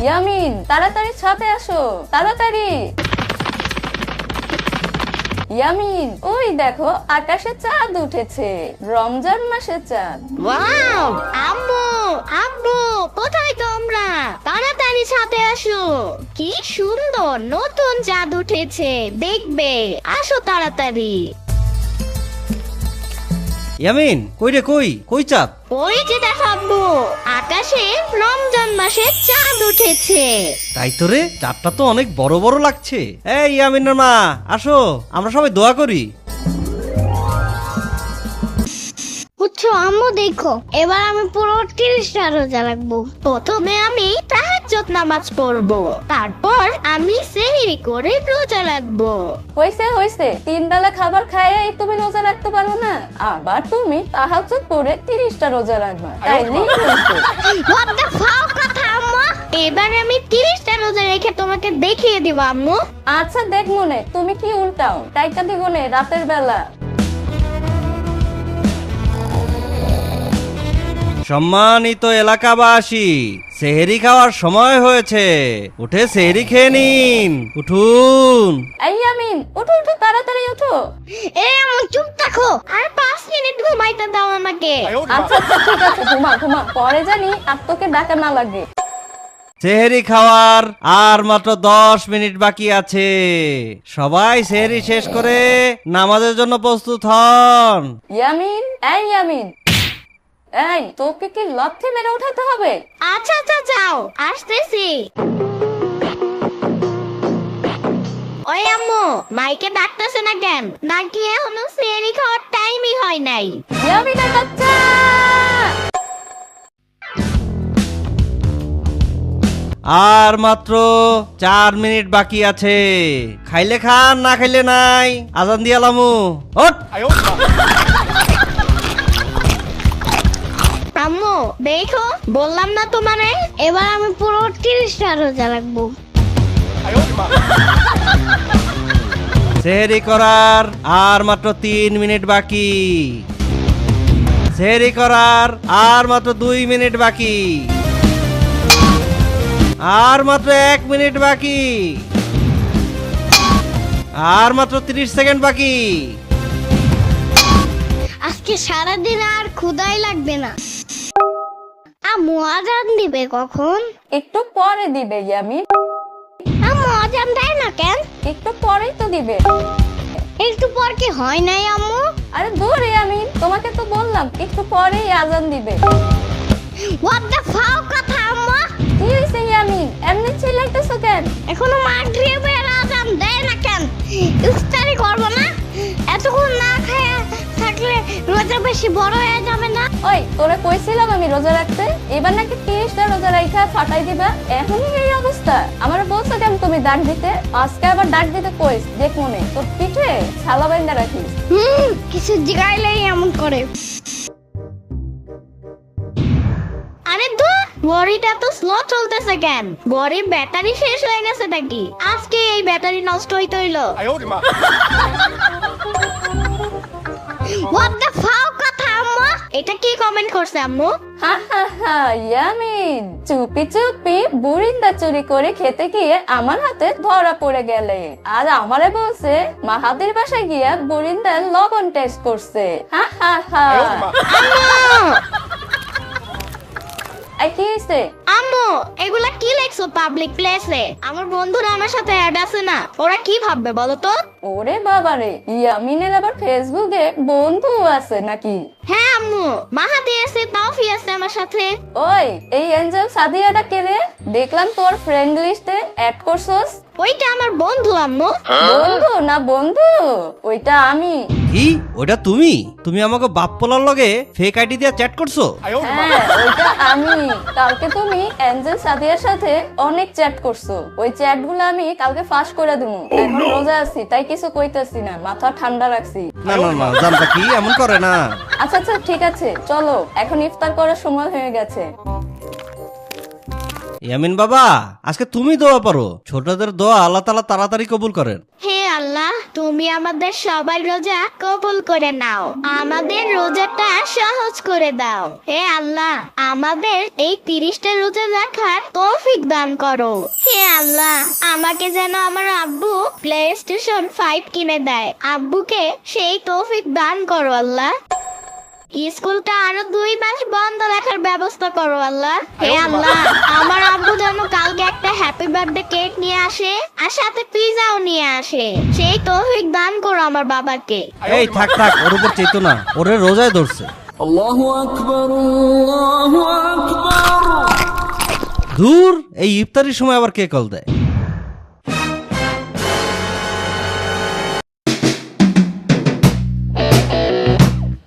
ইয়ামিন তাড়াতাড়ি ছাদে আসো, তাড়াতাড়ি। ইয়ামিন ওই দেখো আকাশে চাঁদ উঠেছে, রমজান মাসের চাঁদ। ওয়াও আম্মু আব্বু কোথায় তোমরা? তাড়াতাড়ি ছাদে আসো, কি সুন্দর নতুন চাঁদ উঠেছে, দেখবে আসো তাড়াতাড়ি। ইয়ামিন কই রে, কই কই চাঁদ? ওই যে দেখো আব্বু, আকাশে রমজান মাসে চাঁদ উঠেছে। তাই তো রে, চাঁদটা তো অনেক বড় বড় লাগছে। এই ইয়ামিনের মা আসো, আমরা সবাই দোয়া করি। বুঝছো আম্মু, দেখো এবার আমি পুরো 30টা রোজা রাখবো। প্রথমে আমি তাহাজ্জুদ নামাজ পড়বো, তারপর আমি সেহরি করে রোজা রাখবো। হইছে হইছে, 3 বেলা খাবার খাইয়াই তুমি রোজা রাখতে পারো না, আবার তুমি তাহাজ্জুদ পড়ে 30টা রোজা রাখবা, তাইলেই হইছে। What the fuck কথা আম্মু? এবার আমি 30টা রোজা রেখে তোমাকে দেখিয়ে দিব আম্মু। আচ্ছা দেখ মনে, তুমি কি উল্টাও, টাইকা দিবনে রাতের বেলা। সম্মানিত এলাকাবাসী, সেহরি খাওয়ার সময় হয়েছে, উঠে সেহরি খেয়ে নিন, উঠুন। এই ইয়ামিন উঠো উঠো, তাড়াতাড়ি উঠো। আম্মু চুপ থাকো, আর 5 মিনিট ঘুমাইতে দাও আমাকে। আচ্ছা আচ্ছা ঠিক আছে, ঘুমা ঘুমা, পরে জানি আর তোকে ডাকা না লাগে। সেহরি খাওয়ার আর মাত্র 10 মিনিট বাকি আছে, সবাই সেহরি শেষ করে নামাজের জন্য প্রস্তুত হন। ইয়ামিন এই ইয়ামিন, এই তোকে কি লাথি মেরে উঠাতে হবে? আচ্ছা আচ্ছা যাও, আসতেছি। ওই আম্মু, মাইকে ডাকতেছে না কেন? নাকি এখনো সেহরি খাওয়ার টাইমই হয় নাই? ইয়ামিনের বাচ্চা, আর মাত্র 4 মিনিট বাকি আছে, খাইলে খান না খাইলে নাই, আজান দিয়ালামু। ওঠ। আম্মু দেখো, বললাম না তোমারে এবার আমি পুরো 30টা রোজা রাখবো। সেহরি করার আর মাত্র 3 মিনিট বাকি, সেহরি করার আর মাত্র 2 মিনিট বাকি, আর মাত্র 1 মিনিট বাকি, আর মাত্র 30 সেকেন্ড বাকি। আজকে সারাদিন আর ক্ষুধাই লাগবে না। আম্মু আজান দিবে কখন? একটু পরে দিবে ইয়ামিন। আম্মু আজান দেয় না কেন? একটু পরেই তো দিবে। একটু পর কি হয় নাই আম্মু? আরে দূর ইয়ামিন, তোমাকে তো বললাম একটু পরেই আজান দিবে। What the fuck কথা আম্মু? কি হইছে ইয়ামিন, এমনি চিল্লাইতেছো কেন? এখনো মাগরিবের আজান দেয় না কেন? ইফতারি করবো না? এতক্ষণ না খায়া থাকলে রোজা বেশি বড় হয়ে যাবে না? ওই তোরে কইছিলাম আমি রোজা রাখতে, এবার নাকি 30টা রোজা রাইখা ফাটাই দিবা, এখনই এই অবস্থা। আমার বলছো কেন তুমি ডাক দিতে, আজকে আবার ডাক দিতে কইস, দেখ মনে তোর পিঠে ছালা বাইন্দা রাখিস। কিছু জিগাইলেই এমন করে। আরে ধুর, ঘড়িটা তো স্লো চলতেছে কেন? ঘড়ির ব্যাটারি শেষ হয়ে গেছে নাকি? আজকে এই ব্যাটারি নষ্ট হইতে হইলো। What the fuck কথা আম্মু? এটা কি কমেন্ট করছে আম্মু? হা হা হা ইয়ামিন, চুপি চুপি বুরিন্দা চুরি করে খেতে গিয়ে আমার হাতে ধরা পড়ে গেলে, আর আমারে বলছে মাহাদির বাসায় গিয়া বুরিন্দার লবণ টেস্ট করছে। হা হা হা। এই কি হইছে? আম্মু এগুলা কি লেখছো পাবলিক প্লেসে? আমার বন্ধুরা আমার সাথে অ্যাড আছে না, ওরা কি ভাববে বলো তো? ওরে বাবারে, ইয়ামিনের আবার ফেসবুকে বন্ধু আছে নাকি? হ্যাঁ আম্মু, মাহাদি আছে, তাওফি আছে আমার সাথে। ওই এই এঞ্জেল সাদিয়াটা কে রে? দেখলাম তোর ফ্রেন্ড লিস্টে অ্যাড করছস। ওইটা আমার বন্ধু আম্মু। বন্ধু না বন্ধু, ওইটা আমি। কি ওটা তুমি? তুমি আমাকে বাপ পোলার লগে ফেক আইডি দিয়ে চ্যাট করছো? হ্যাঁ ওইটা আমি। কালকে তুমি এঞ্জেল সাদিয়ার সাথে অনেক চ্যাট করছো, ওই চ্যাট গুলো আমি কালকে ফাঁস করে দেবো। এখন রোজা আছি তাই কিছু কইতেছি না, মাথা ঠান্ডা রাখছি। না না না, জানতা কি এমন করে না। আচ্ছা আচ্ছা ঠিক আছে, চলো এখন ইফতার করার সময় হয়ে গেছে। ইয়ামিন বাবা, আজকে তুমি দোয়া পারো, ছোটদের দোয়া আল্লাহ তাআলা তাড়াতাড়ি কবুল করেন। হে আল্লাহ, তুমি আমাদের সবার রোজা কবুল করে নাও, আমাদের রোজাটা সহজ করে দাও। হে আল্লাহ, আমাদের এই 30টা রোজা রাখার তৌফিক দান করো। হে আল্লাহ, আমাকে যেন আমার আব্বু প্লেস্টেশন 5 কিনে দেয়। আব্বুকে সেই তৌফিক দান করো আল্লাহ। স্কুলটা আরো 2 মাস বন্ধ রাখার ব্যবস্থা করো আল্লাহ। হে আল্লাহ, আমার আব্বু যেন কালকে একটা হ্যাপি বার্থডে কেক নিয়ে আসে আর সাথে পিজাও নিয়ে আসে। সেই তৌফিক দান করো আমার বাবাকে। এই থাক থাক, ওর উপর চেতো না, ওরে রোজায় ধরছে। আল্লাহু আকবার, আল্লাহু আকবার। দূর, এই ইফতারির সময় আবার কে কল দেয়?